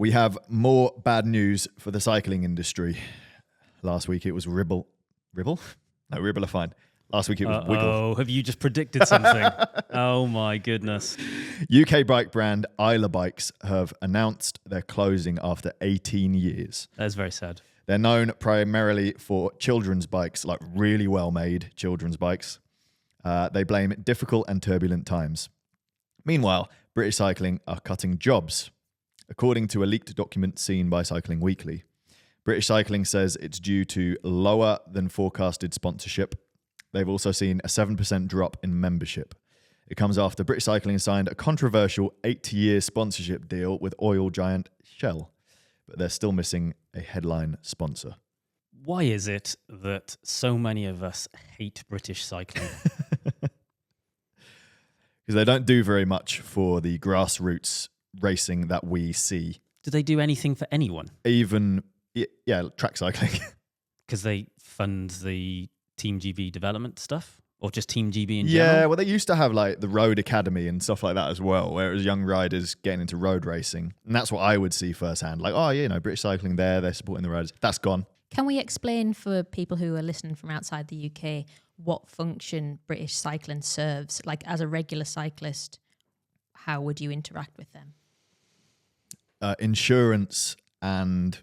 We have more bad news for the cycling industry. Last week it was Ribble. Ribble? No, Ribble are fine. Last week it was Wiggle. Oh, have you just predicted something? Oh my goodness. UK bike brand Isla Bikes have announced they're closing after 18 years. That's very sad. They're known primarily for children's bikes, like really well-made children's bikes. They blame difficult and turbulent times. Meanwhile, British Cycling are cutting jobs. According to a leaked document seen by Cycling Weekly, British Cycling says it's due to lower than forecasted sponsorship. They've also seen a 7% drop in membership. It comes after British Cycling signed a controversial 8-year sponsorship deal with oil giant Shell, but they're still missing a headline sponsor. Why is it that so many of us hate British cycling? Because they don't do very much for the grassroots racing that we see. Do they do anything for anyone? Even, track cycling. Because they fund the Team GB development stuff? Or just Team GB in general? Yeah, well, they used to have like the Road Academy and stuff like that as well, where it was young riders getting into road racing. And that's what I would see firsthand. Like, British Cycling they're supporting the riders. That's gone. Can we explain for people who are listening from outside the UK what function British Cycling serves? Like, as a regular cyclist, how would you interact with them? Insurance, and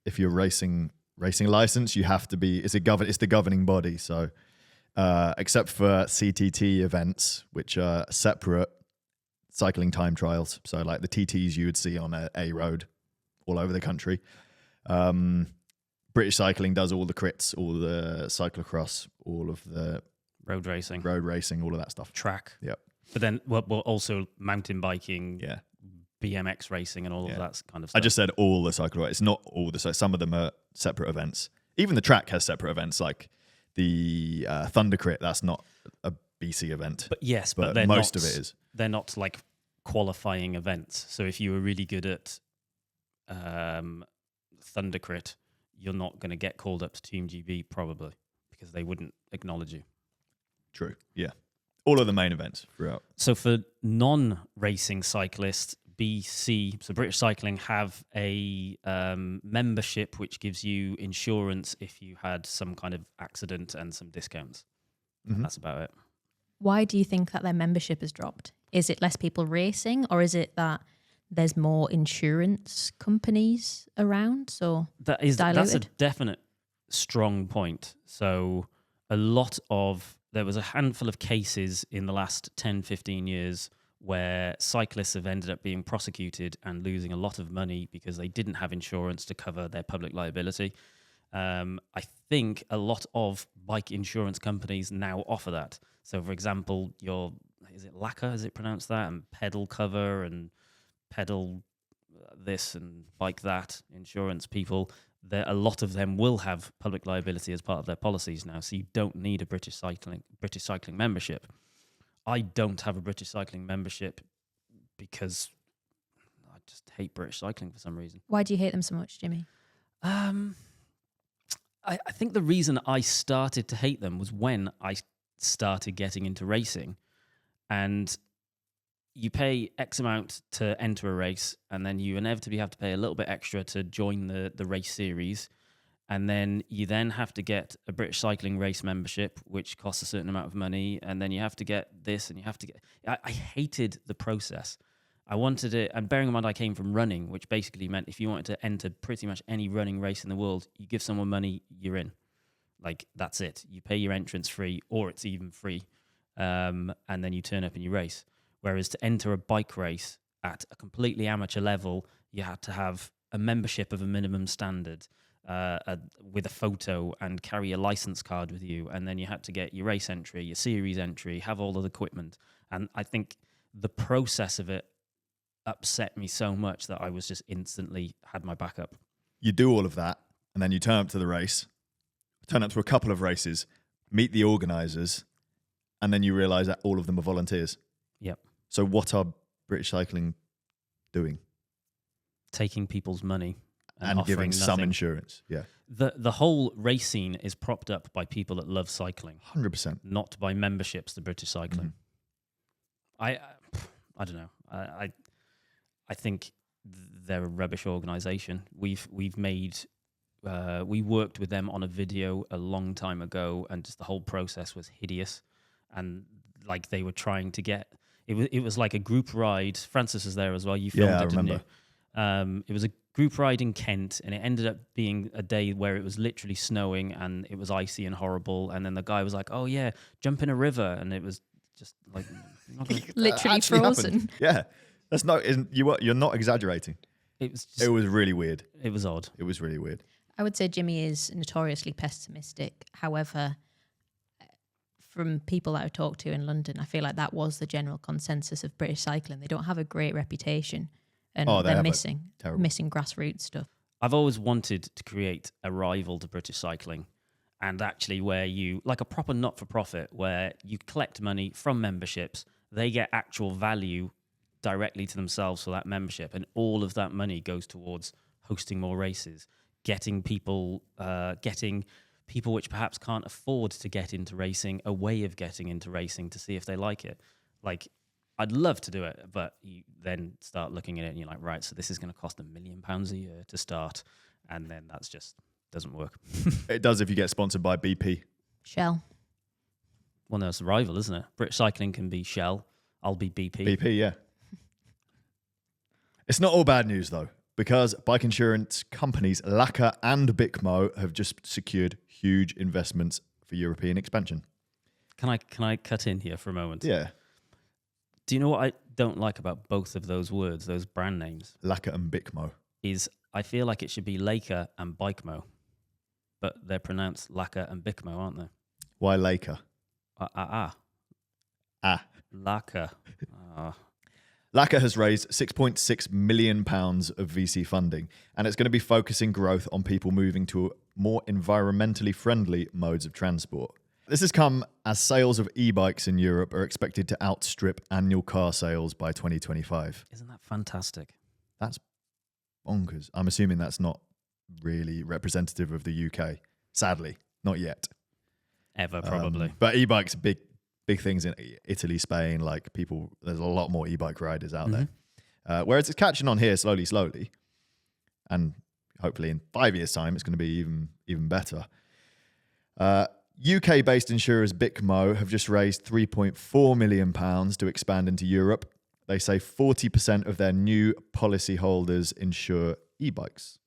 if you're racing license, you have to be. It's the governing body. So, except for CTT events, which are separate cycling time trials. So, like the TTs you would see on a road all over the country. British Cycling does all the crits, all the cyclocross, all of the road racing, all of that stuff. Track. Yep. But then well, also mountain biking, yeah, BMX racing and all of that kind of stuff. I just said all the cyclocross. It's not all the. Some of them are separate events. Even the track has separate events, like the Thunder Crit. That's not a BC event. But yes, but most of it is. They're not like qualifying events. So if you were really good at Thunder Crit, you're not going to get called up to Team GB probably because they wouldn't acknowledge you. True. Yeah. All of the main events throughout. So for non-racing cyclists, BC, so British Cycling have a membership which gives you insurance if you had some kind of accident and some discounts. Mm-hmm. That's about it. Why do you think that their membership has dropped? Is it less people racing, or is it that there's more insurance companies around? So that's a definite strong point. So there was a handful of cases in the last 10, 15 years where cyclists have ended up being prosecuted and losing a lot of money because they didn't have insurance to cover their public liability. I think a lot of bike insurance companies now offer that. So, for example, is it Lacquer, is it pronounced that? And Pedal Cover and Pedal this and Bike that insurance people. A lot of them will have public liability as part of their policies now, so you don't need a British Cycling membership. I don't have a British Cycling membership because I just hate British Cycling for some reason. Why do you hate them so much, Jimmy? I think the reason I started to hate them was when I started getting into racing, and you pay X amount to enter a race, and then you inevitably have to pay a little bit extra to join the race series. And then you then have to get a British Cycling race membership, which costs a certain amount of money. And then you have to get this, and you have to get... I hated the process. I wanted it, and bearing in mind I came from running, which basically meant if you wanted to enter pretty much any running race in the world, you give someone money, you're in. Like, that's it. You pay your entrance free, or it's even free. And then you turn up and you race. Whereas to enter a bike race at a completely amateur level, you had to have a membership of a minimum standard with a photo and carry a license card with you. And then you had to get your race entry, your series entry, have all of the equipment. And I think the process of it upset me so much that I was just instantly had my back up. You do all of that, and then you turn up to the race, turn up to a couple of races, meet the organisers, and then you realise that all of them are volunteers. Yep. So what are British Cycling doing? Taking people's money and giving some insurance. Yeah. The whole race scene is propped up by people that love cycling. 100%. Not by memberships to British Cycling. I don't know. I think they're a rubbish organisation. We've made we worked with them on a video a long time ago, and just the whole process was hideous. And like they were trying to get it was like a group ride. Francis was there as well. You filmed Yeah, I it, didn't remember. you? It was a group ride in Kent, and it ended up being a day where it was literally snowing and it was icy and horrible. And then the guy was like, "Oh yeah, jump in a river," and it was just like not gonna, Literally Actually frozen. happened. Yeah, that's not. You're not exaggerating. it was just, It was really weird. it was odd. It was really weird. I would say Jimmy is notoriously pessimistic. However, from people that I've talked to in London, I feel like that was the general consensus of British cycling. They don't have a great reputation, and Oh, they they're have a missing terrible. grassroots stuff. I've always wanted to create a rival to British cycling, and actually where you, like a proper not-for-profit, where you collect money from memberships, they get actual value directly to themselves for that membership, and all of that money goes towards hosting more races, getting people which perhaps can't afford to get into racing a way of getting into racing to see if they like it. Like, I'd love to do it, but you then start looking at it and you're like, right, so this is going to cost £1 million a year to start, and then that's just doesn't work. It does if you get sponsored by BP. Shell. Well, no, it's a rival, isn't it? British Cycling can be Shell. I'll be BP. BP, yeah. It's not all bad news though, because bike insurance companies Laka and Bicmo have just secured huge investments for European expansion. Can I cut in here for a moment? Yeah, Do you know what I don't like about both of those words, those brand names? Laka and Bicmo. Is I feel like it should be Laker and Bikemo, but they're pronounced Laka and Bicmo, aren't they? Why Laka? Ah. Laka. Laka has raised £6.6 million of VC funding, and it's going to be focusing growth on people moving to more environmentally friendly modes of transport. This has come as sales of e-bikes in Europe are expected to outstrip annual car sales by 2025. Isn't that fantastic? That's bonkers. I'm assuming that's not really representative of the UK. Sadly, not yet. Ever, probably. But e-bikes are big things in Italy, Spain. Like people, there's a lot more e-bike riders out there. Whereas it's catching on here slowly. And hopefully in 5 years' time, it's going to be even better. UK-based insurers Bicmo have just raised £3.4 million to expand into Europe. They say 40% of their new policyholders insure e-bikes.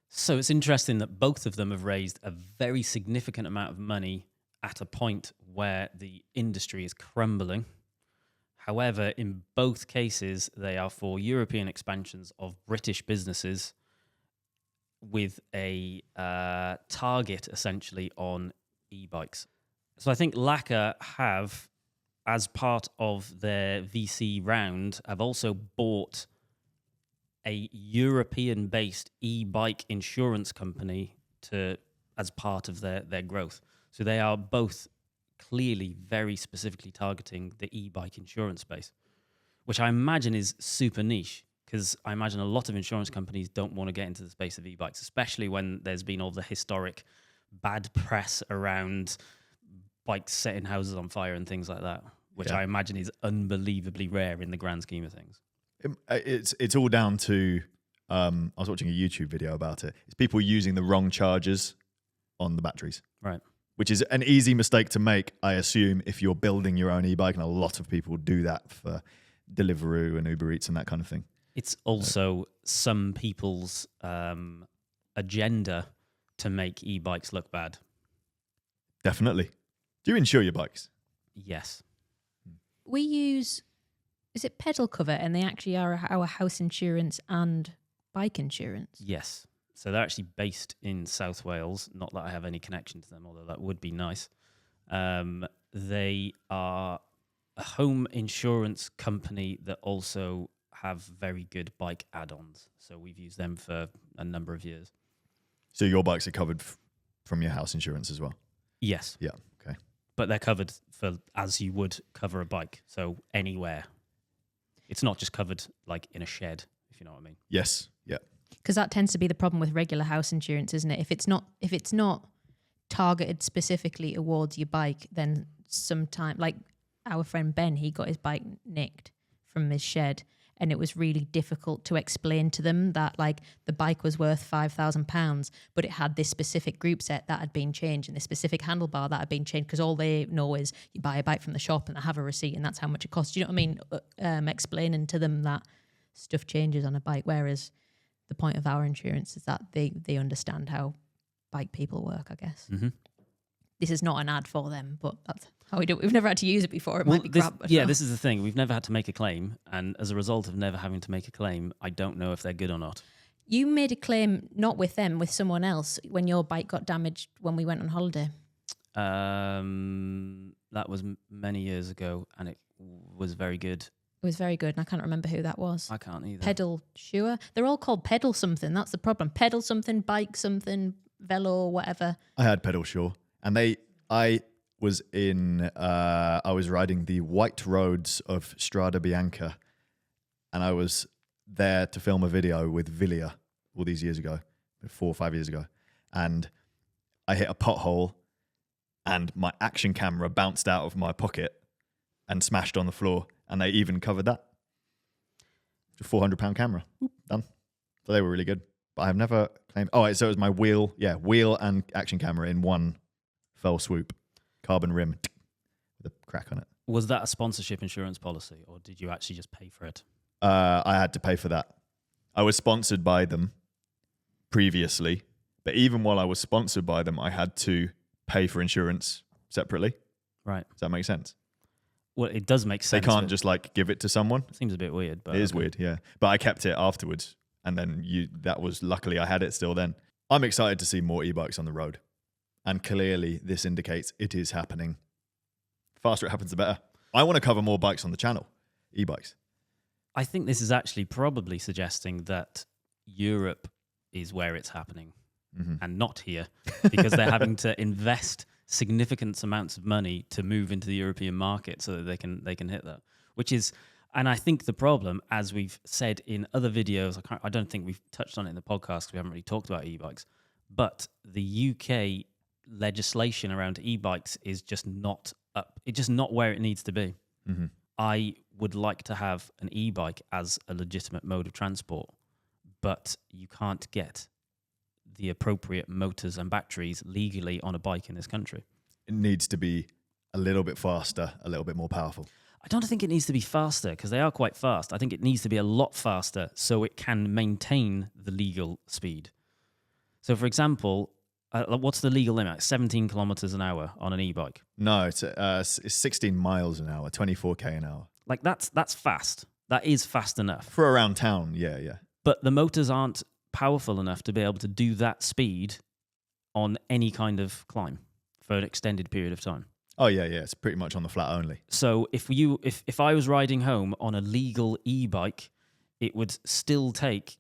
So it's interesting that both of them have raised a very significant amount of money at a point where the industry is crumbling. However, in both cases, they are for European expansions of British businesses with a target essentially on e-bikes. So I think Laka have, as part of their VC round, have also bought a European-based e-bike insurance company as part of their growth. So they are both clearly very specifically targeting the e-bike insurance space, which I imagine is super niche, because I imagine a lot of insurance companies don't want to get into the space of e-bikes, especially when there's been all the historic bad press around bikes setting houses on fire and things like that, which I imagine is unbelievably rare in the grand scheme of things. It's all down to, I was watching a YouTube video about it. It's people using the wrong chargers on the batteries. Right. Which is an easy mistake to make, I assume, if you're building your own e-bike. And a lot of people do that for Deliveroo and Uber Eats and that kind of thing. It's also some people's agenda to make e-bikes look bad. Definitely. Do you insure your bikes? Yes. We use, is it pedal cover? And they actually are our house insurance and bike insurance. Yes. So they're actually based in South Wales. Not that I have any connection to them, although that would be nice. They are a home insurance company that also have very good bike add-ons. So we've used them for a number of years. So your bikes are covered from your house insurance as well? Yes. Yeah, okay. But they're covered for as you would cover a bike. So anywhere. It's not just covered like in a shed, if you know what I mean. Yes, yeah. Because that tends to be the problem with regular house insurance, isn't it? If it's not targeted specifically towards your bike, then sometime, like our friend Ben, he got his bike nicked from his shed, and it was really difficult to explain to them that like the bike was worth £5,000, but it had this specific group set that had been changed and this specific handlebar that had been changed, because all they know is you buy a bike from the shop and they have a receipt and that's how much it costs. You know what I mean? Explaining to them that stuff changes on a bike, whereas the point of our insurance is that they understand how bike people work, I guess. Mm-hmm. This is not an ad for them, but that's how we do it. We've never had to use it before. It might be crap. But this is the thing. We've never had to make a claim. And as a result of never having to make a claim, I don't know if they're good or not. You made a claim, not with them, with someone else, when your bike got damaged when we went on holiday. That was many years ago, and it was very good. It was very good, and I can't remember who that was. I can't either. Pedal Sure. They're all called Pedal something. That's the problem. Pedal something, bike something, velo, whatever. I had Pedal Sure, and I was riding the white roads of Strada Bianca, and I was there to film a video with Villia all these years ago, 4 or 5 years ago, and I hit a pothole, and my action camera bounced out of my pocket and smashed on the floor, and they even covered that. It's a £400 camera. Done. So they were really good. But I've never claimed... Oh, so it was my wheel and action camera in one fell swoop. Carbon rim with a crack on it. Was that a sponsorship insurance policy, or did you actually just pay for it? I had to pay for that. I was sponsored by them previously, but even while I was sponsored by them, I had to pay for insurance separately. Right. Does that make sense? Well, it does make sense. They can't just like give it to someone. Seems a bit weird, but it is weird, yeah. But I kept it afterwards, and then that was luckily I had it still then. I'm excited to see more e-bikes on the road, and clearly this indicates it is happening. The faster it happens, the better. I want to cover more bikes on the channel, e-bikes. I think this is actually probably suggesting that Europe is where it's happening, and not here, because they're having to invest significant amounts of money to move into the European market so that they can hit that. Which is, and I think the problem, as we've said in other videos, I don't think we've touched on it in the podcast because we haven't really talked about e-bikes, but the UK legislation around e-bikes is just not up. It's just not where it needs to be. Mm-hmm. I would like to have an e-bike as a legitimate mode of transport, but you can't get the appropriate motors and batteries legally on a bike in this country. It needs to be a little bit faster, a little bit more powerful. I don't think it needs to be faster because they are quite fast. I think it needs to be a lot faster so it can maintain the legal speed. So, for example, what's the legal limit? 17 kilometers an hour on an e-bike? No, it's 16 miles an hour, 24k an hour. Like that's fast. That is fast enough. For around town, yeah. But the motors aren't powerful enough to be able to do that speed on any kind of climb for an extended period of time. Oh yeah, it's pretty much on the flat only. So if I was riding home on a legal e-bike, it would still take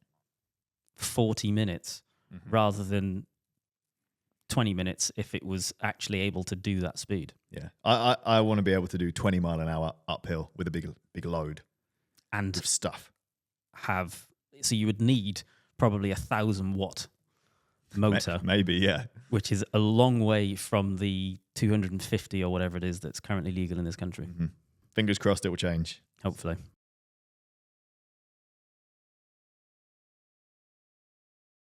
40 minutes rather than 20 minutes if it was actually able to do that speed. Yeah, I want to be able to do 20 mile an hour uphill with a big load and of stuff. So you would need probably 1,000 watt motor. Maybe, yeah. Which is a long way from the 250 or whatever it is that's currently legal in this country. Fingers crossed it will change. Hopefully.